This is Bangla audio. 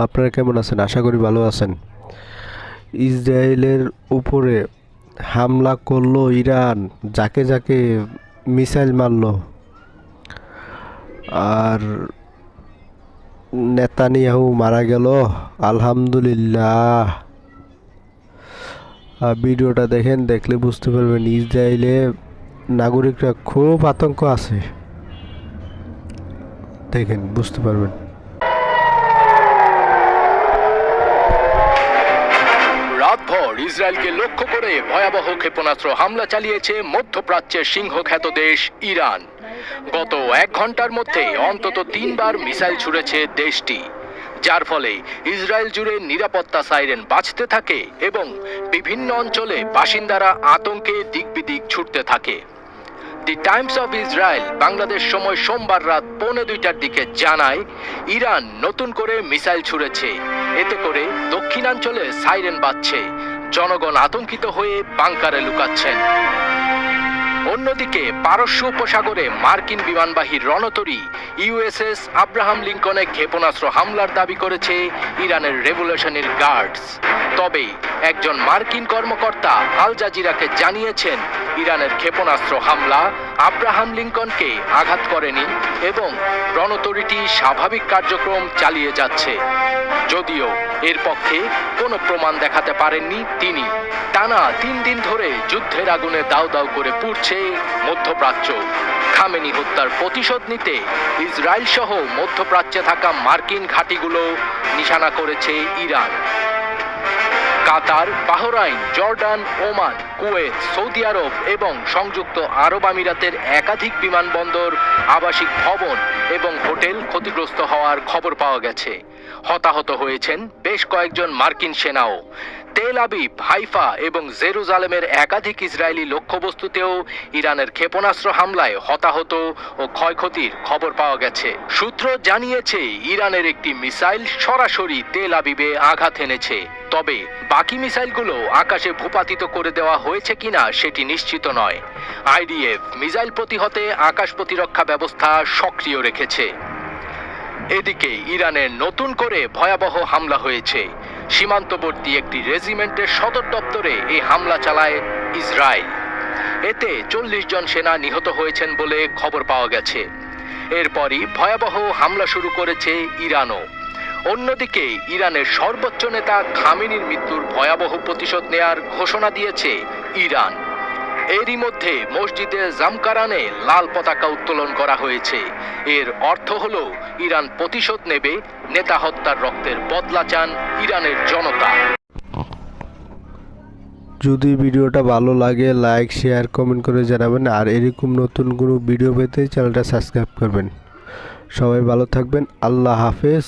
আপনারা কেমন আছেন? আশা করি ভালো আছেন। ইসরায়েলের উপরে হামলা করলো ইরান, যাকে যাকে মিসাইল মারলো। আর নেতানিয়াহু মারা গেল, আলহামদুলিল্লাহ। ভিডিওটা দেখেন, দেখলে বুঝতে পারবেন ইসরায়েলে নাগরিকরা খুব আতঙ্ক আছে। দেখেন, বুঝতে পারবেন। রাতভর ইসরায়েলকে লক্ষ্য করে ভয়াবহ ক্ষেপণাস্ত্র হামলা চালিয়েছে মধ্যপ্রাচ্যের সিংহখ্যাত দেশ ইরান। গত 1 ঘন্টার মধ্যে অন্তত 3 বার মিসাইল ছুড়েছে দেশটি, যার ফলে ইসরায়েল জুড়ে নিরাপত্তা সাইরেন বাজতে থাকে এবং বিভিন্ন অঞ্চলে বাসিন্দারা আতঙ্কে দিকবিদিক ছুটতে থাকে। দি টাইমস অফ ইসরায়েল বাংলাদেশ সময় সোমবার রাত 1:45টার দিকে জানায়, ইরান নতুন করে মিসাইল ছুড়েছে। এতে করে দক্ষিণাঞ্চলে সাইরেন বাজছে, জনগণ আতঙ্কিত হয়ে বাংকারে লুকাচ্ছেন। অন্যদিকে পারস্য উপসাগরে মার্কিন বিমানবাহী রণতরী ইউএসএস আব্রাহাম লিঙ্কনে ক্ষেপণাস্ত্র হামলার দাবি করেছে ইরানের রেভলিউশনারি গার্ডস। তবে একজন মার্কিন কর্মকর্তা আল জাজিরাকে জানিয়েছেন, ইরানের ক্ষেপণাস্ত্র হামলা আব্রাহাম লিঙ্কনকে আঘাত করেনি এবং রণতরীটি স্বাভাবিক কার্যক্রম চালিয়ে যাচ্ছে। যদিও এর পক্ষে কোনো প্রমাণ দেখাতে পারেননি তিনি। টানা 3 দিন ধরে যুদ্ধের আগুনে দাউ দাউ করে পুড়ছে মধ্যপ্রাচ্য। খামেনি হত্যার প্রতিশোধ নিতে ইসরায়েল সহ মধ্যপ্রাচ্যে থাকা মার্কিন ঘাঁটিগুলো নিশানা করেছে Iran. Qatar, Bahrain, Jordan, Oman, Kuwait, Saudi আরব এবং সংযুক্ত আরব আমিরাতের একাধিক বিমানবন্দর, আবাসিক ভবন এবং হোটেল ক্ষতিগ্রস্ত হওয়ার খবর পাওয়া গেছে। হতাহত হয়েছেন বেশ কয়েকজন মার্কিন সেনাও। তেল আবিব, হাইফা এবং জেরুজালেমের একাধিক ইসরায়েলি লক্ষ্যবস্তুতেও ইরানের ক্ষেপণাস্ত্র হামলায় হতাহত ও ক্ষয়ক্ষতির খবর পাওয়া গেছে। সূত্র জানিয়েছে, ইরানের একটি মিসাইল সরাসরি তেল আবিবে আঘাত এনেছে। তবে বাকি মিসাইলগুলো আকাশে ভূপাতিত করে দেওয়া হয়েছে কিনা সেটি নিশ্চিত নয়। আইডিএফ মিসাইল প্রতিহতে আকাশ প্রতিরক্ষা ব্যবস্থা সক্রিয় রেখেছে। এদিকে ইরানের নতুন করে ভয়াবহ হামলা হয়েছে। সীমান্তবর্তী একটি রেজিমেন্টের সদর দপ্তরে এই হামলা চালায় ইসরায়েল। এতে 40 জন সেনা নিহত হয়েছেন বলে খবর পাওয়া গেছে। এরপরই ভয়াবহ হামলা শুরু করেছে ইরানও। অন্যদিকে ইরানের সর্বোচ্চ নেতা খামেনির মৃত্যুর ভয়াবহ প্রতিশোধ নেয়ার ঘোষণা দিয়েছে ইরান। এরই মধ্যে মসজিদে জামকারানে লাল পতাকা উত্তোলন করা হয়েছে। এর অর্থ হলো ইরান প্রতিশোধ নেবে, নেতা হত্যার রক্তের বদলা চান ইরানের জনতা। যদি ভিডিওটা ভালো লাগে, লাইক, শেয়ার, কমেন্ট করে জানাবেন। আর এরকম নতুন কোনো ভিডিও পেতে চ্যানেলটা সাবস্ক্রাইব করবেন। সবাই ভালো থাকবেন। আল্লাহ হাফেজ।